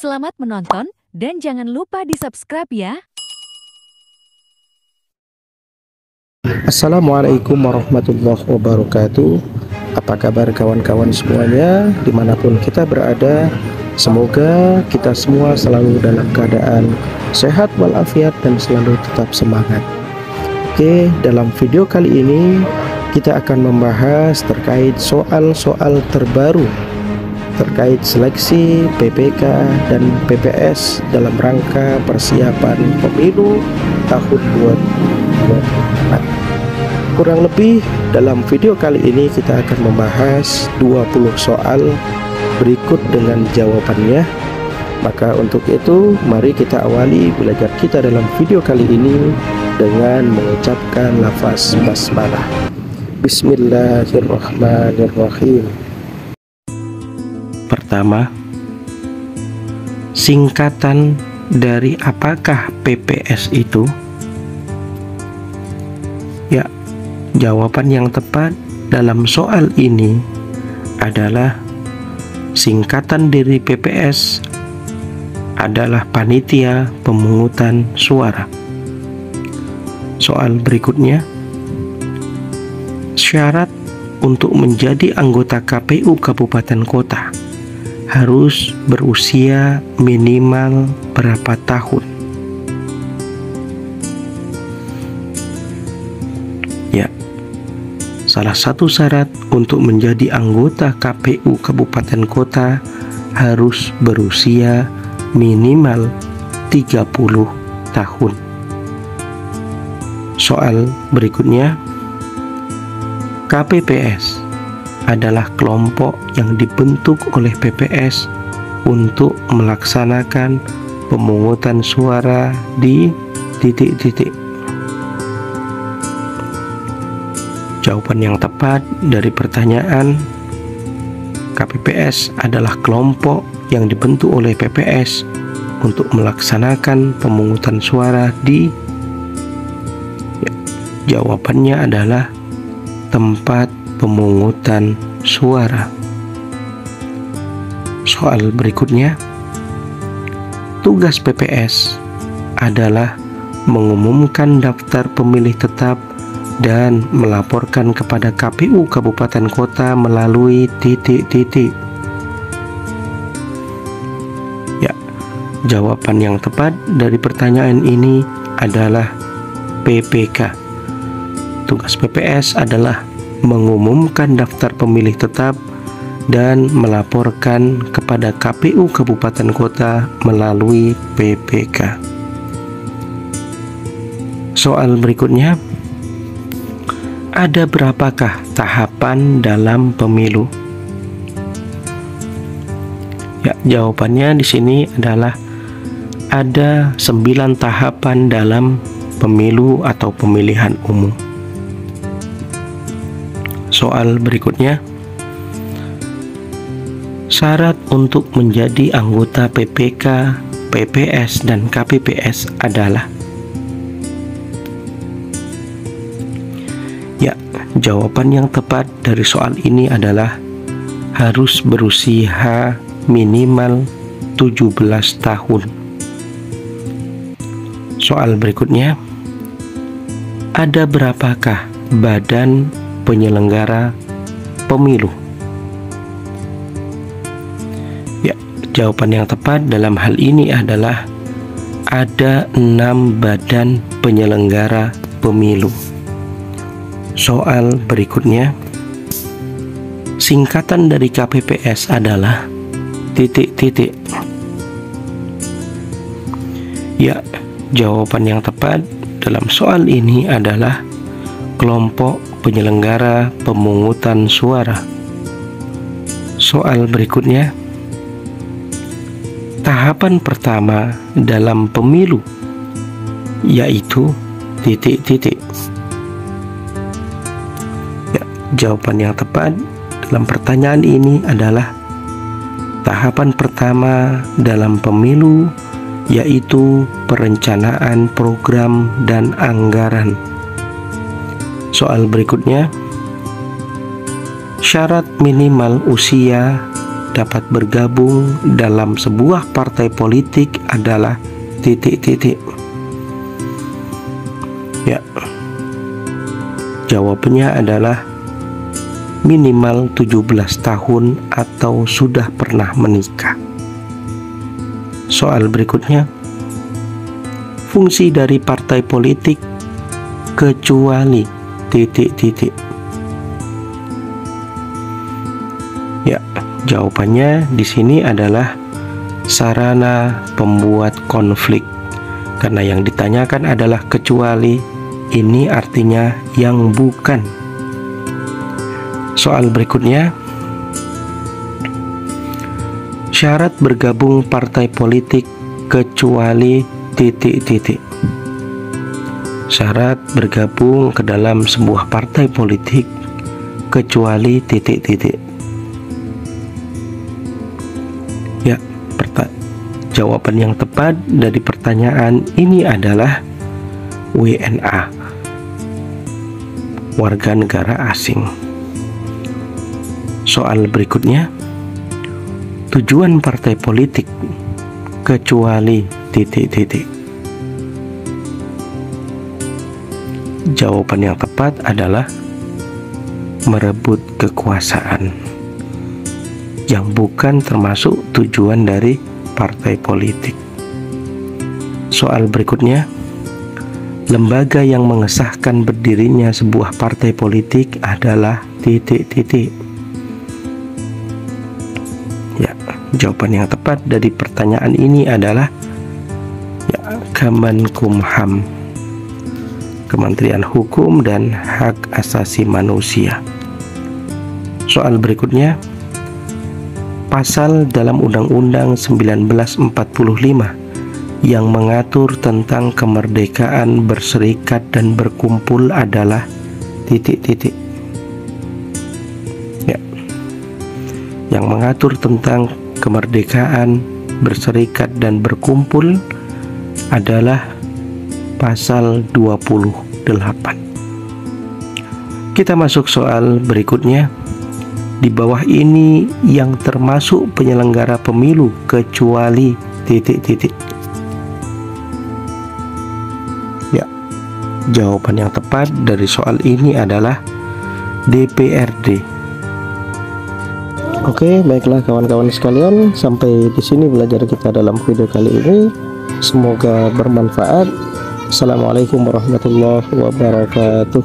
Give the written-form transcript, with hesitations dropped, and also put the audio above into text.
Selamat menonton dan jangan lupa di-subscribe ya. Assalamualaikum warahmatullahi wabarakatuh. Apa kabar kawan-kawan semuanya dimanapun kita berada? Semoga kita semua selalu dalam keadaan sehat walafiat dan selalu tetap semangat. Oke, dalam video kali ini kita akan membahas terkait soal-soal terbaru terkait seleksi PPK dan PPS dalam rangka persiapan pemilu tahun 2024. Kurang lebih dalam video kali ini kita akan membahas 20 soal berikut dengan jawabannya. Maka untuk itu mari kita awali belajar kita dalam video kali ini dengan mengucapkan lafaz basmalah. Bismillahirrahmanirrahim. Pertama, singkatan dari apakah PPS itu? Ya, jawaban yang tepat dalam soal ini adalah singkatan dari PPS adalah Panitia Pemungutan Suara. Soal berikutnya, syarat untuk menjadi anggota KPU Kabupaten Kota harus berusia minimal berapa tahun? Ya, salah satu syarat untuk menjadi anggota KPU Kabupaten Kota harus berusia minimal 30 tahun. Soal berikutnya, KPPS adalah kelompok yang dibentuk oleh PPS untuk melaksanakan pemungutan suara di titik-titik. Jawaban yang tepat dari pertanyaan KPPS adalah kelompok yang dibentuk oleh PPS untuk melaksanakan pemungutan suara di jawabannya adalah tempat pemungutan suara. Soal berikutnya, tugas PPS adalah mengumumkan daftar pemilih tetap dan melaporkan kepada KPU Kabupaten Kota melalui titik-titik. Ya, jawaban yang tepat dari pertanyaan ini adalah PPK. Tugas PPS adalah mengumumkan daftar pemilih tetap dan melaporkan kepada KPU Kabupaten Kota melalui PPK. Soal berikutnya, ada berapakah tahapan dalam pemilu? Ya, jawabannya di sini adalah ada 9 tahapan dalam pemilu atau pemilihan umum. Soal berikutnya, syarat untuk menjadi anggota PPK, PPS, dan KPPS adalah? Ya, jawaban yang tepat dari soal ini adalah harus berusia minimal 17 tahun. Soal berikutnya, ada berapakah badan penyelenggara pemilu? Ya, jawaban yang tepat dalam hal ini adalah ada 6 badan penyelenggara pemilu. Soal berikutnya, singkatan dari KPPS adalah titik-titik. Ya, jawaban yang tepat dalam soal ini adalah kelompok penyelenggara pemungutan suara. Soal berikutnya, tahapan pertama dalam pemilu yaitu titik-titik. Ya, jawaban yang tepat dalam pertanyaan ini adalah tahapan pertama dalam pemilu yaitu perencanaan program dan anggaran. Soal berikutnya, syarat minimal usia dapat bergabung dalam sebuah partai politik adalah titik-titik. Ya, jawabannya adalah minimal 17 tahun atau sudah pernah menikah. Soal berikutnya, fungsi dari partai politik kecuali titik-titik. Ya, jawabannya di sini adalah sarana pembuat konflik. Karena yang ditanyakan adalah kecuali, ini artinya yang bukan. Soal berikutnya, syarat bergabung partai politik kecuali titik-titik. Syarat bergabung ke dalam sebuah partai politik kecuali titik-titik. Ya, jawaban yang tepat dari pertanyaan ini adalah WNA, warga negara asing. Soal berikutnya, tujuan partai politik kecuali titik-titik. Jawaban yang tepat adalah merebut kekuasaan, yang bukan termasuk tujuan dari partai politik. Soal berikutnya, lembaga yang mengesahkan berdirinya sebuah partai politik adalah titik-titik. Ya, jawaban yang tepat dari pertanyaan ini adalah ya, Kemenkumham, Kementerian Hukum dan Hak Asasi Manusia. Soal berikutnya, pasal dalam Undang-Undang 1945 yang mengatur tentang kemerdekaan berserikat dan berkumpul adalah titik-titik. Ya, yang mengatur tentang kemerdekaan berserikat dan berkumpul adalah pasal 28. Kita masuk soal berikutnya. Di bawah ini yang termasuk penyelenggara pemilu kecuali titik-titik. Ya, jawaban yang tepat dari soal ini adalah DPRD. Oke, baiklah kawan-kawan sekalian, sampai di sini belajar kita dalam video kali ini. Semoga bermanfaat. Assalamualaikum warahmatullahi wabarakatuh.